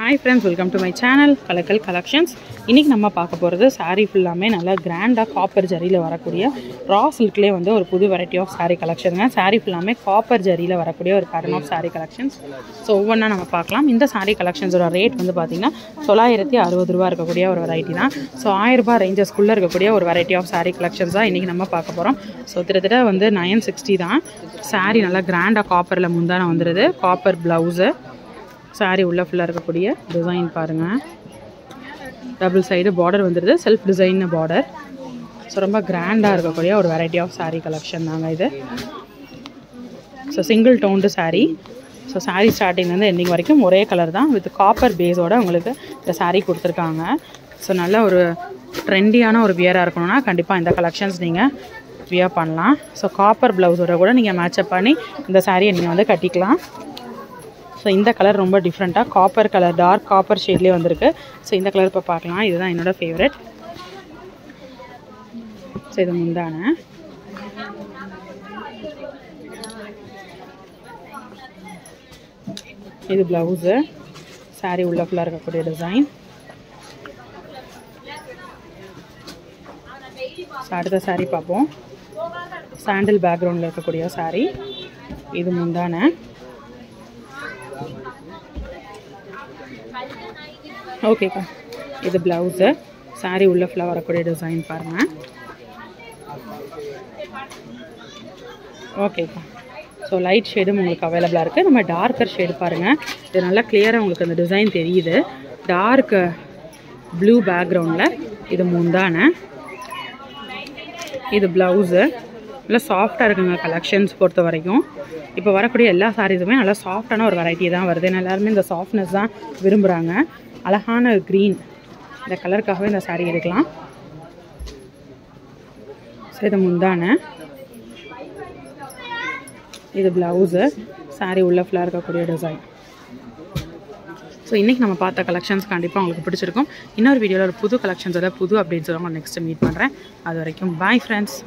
Hi friends, welcome to my channel Kalakal Collections. இன்னைக்கு நம்ம பார்க்க போறது saree ஃபுல்லாமே நல்ல கிராண்டா காப்பர் ஜரியில வரக்கூடிய ரா சில்க்லயே வந்து ஒரு புது வெரைட்டி ஆஃப் saree கலெக்ஷன்ங்க. saree ஃபுல்லாமே காப்பர் ஜரியில வரக்கூடிய ஒரு pattern of saree collections. So ஒவ்வொண்ணா நம்ம பார்க்கலாம். இந்த saree collectionsோட ரேட் வந்து பாத்தீங்கன்னா 960 ரூபாய் இருக்கக்கூடிய ஒரு வெரைட்டி தான். சோ 1000 ரூபாய் ரேஞ்சஸ்க்குள்ள இருக்கக்கூடிய ஒரு வெரைட்டி ஆஃப் saree collections தான் இன்னைக்கு நம்ம பார்க்க போறோம். சோ கிட்டத்தட்ட வந்து 960 தான். saree நல்ல கிராண்டா காப்பர்ல முந்தான வந்துருது. காப்பர் பிளவுஸ் saree உள்ள ஃபுல்லா இருக்கக்கூடிய டிசைன் பாருங்க. டபுள் சைடு border வந்துருது. Self design border. சோ ரொம்ப கிராண்டா இருக்கக்கூடிய ஒரு வெரைட்டி ஆஃப் saree collection தாங்க இது. So single toned saree. So saree ஸ்டார்டிங்ல இருந்து எண்டிங் வரைக்கும் ஒரே கலர் தான் வித் காப்பர் பேஸோட உங்களுக்கு இந்த saree கொடுத்திருக்காங்க. சோ நல்ல ஒரு ட்ரெண்டியான ஒரு வியரா இருக்கணும்னா கண்டிப்பா இந்த கலெக்ஷன்ஸ் நீங்க வியர் பண்ணலாம். சோ காப்பர் பிளவுஸோட கூட நீங்க மேட்ச் அப் பண்ணி இந்த saree நீங்க வந்து கட்டிக்கலாம். ஸோ இந்த கலர் ரொம்ப டிஃப்ரெண்ட்டாக காப்பர் கலர் டார்க் காப்பர் ஷேட்லேயே வந்திருக்கு. ஸோ இந்த கலர் இப்போ பார்க்கலாம். இதுதான் என்னோட ஃபேவரட். ஸோ இது முந்தான இது ப்ளவுஸு saree உள்ள ஃபுல்லாக இருக்கக்கூடிய டிசைன். அடுத்த saree பார்ப்போம். சாண்டில் பேக்ரவுண்டில் இருக்கக்கூடிய saree. இது முந்தான ஓகேக்கா. இது பிளவுஸு saree உள்ள ஃபுல்லாக வரக்கூடிய டிசைன் பாருங்க. ஓகேக்கா. ஸோ லைட் ஷேடும் உங்களுக்கு அவைலபிளாக இருக்குது. நம்ம டார்க்கர் ஷேடு பாருங்கள். இது நல்லா கிளியராக உங்களுக்கு அந்த டிசைன் தெரியுது. டார்க் ப்ளூ பேக்ரவுண்டில் இது முந்தான இது ப்ளவுஸு நல்லா சாஃப்டாக இருக்குங்க கலெக்ஷன்ஸ் பொறுத்த வரைக்கும். இப்போ வரக்கூடிய எல்லா சாரீஸுமே நல்லா சாஃப்டான ஒரு வெரைட்டி தான் வருது. எல்லாருமே இந்த சாஃப்ட்னஸ் தான் விரும்புகிறாங்க. அழகான க்ரீன் இந்த கலருக்காகவே இந்த saree எடுக்கலாம். ஸோ இது முந்தான இது ப்ளவுஸு saree உள்ள ஃபுல்லாக இருக்கக்கூடிய டிசைன். ஸோ இன்றைக்கி நம்ம பார்த்த கலெக்ஷன்ஸ் கண்டிப்பாக உங்களுக்கு பிடிச்சிருக்கும். இன்னொரு வீடியோவில் ஒரு புது கலெக்ஷன்ஸோட புது அப்டேட்ஸோட உங்களை நெக்ஸ்ட்டு மீட் பண்ணுறேன். அது வரைக்கும் பாய் ஃப்ரெண்ட்ஸ்.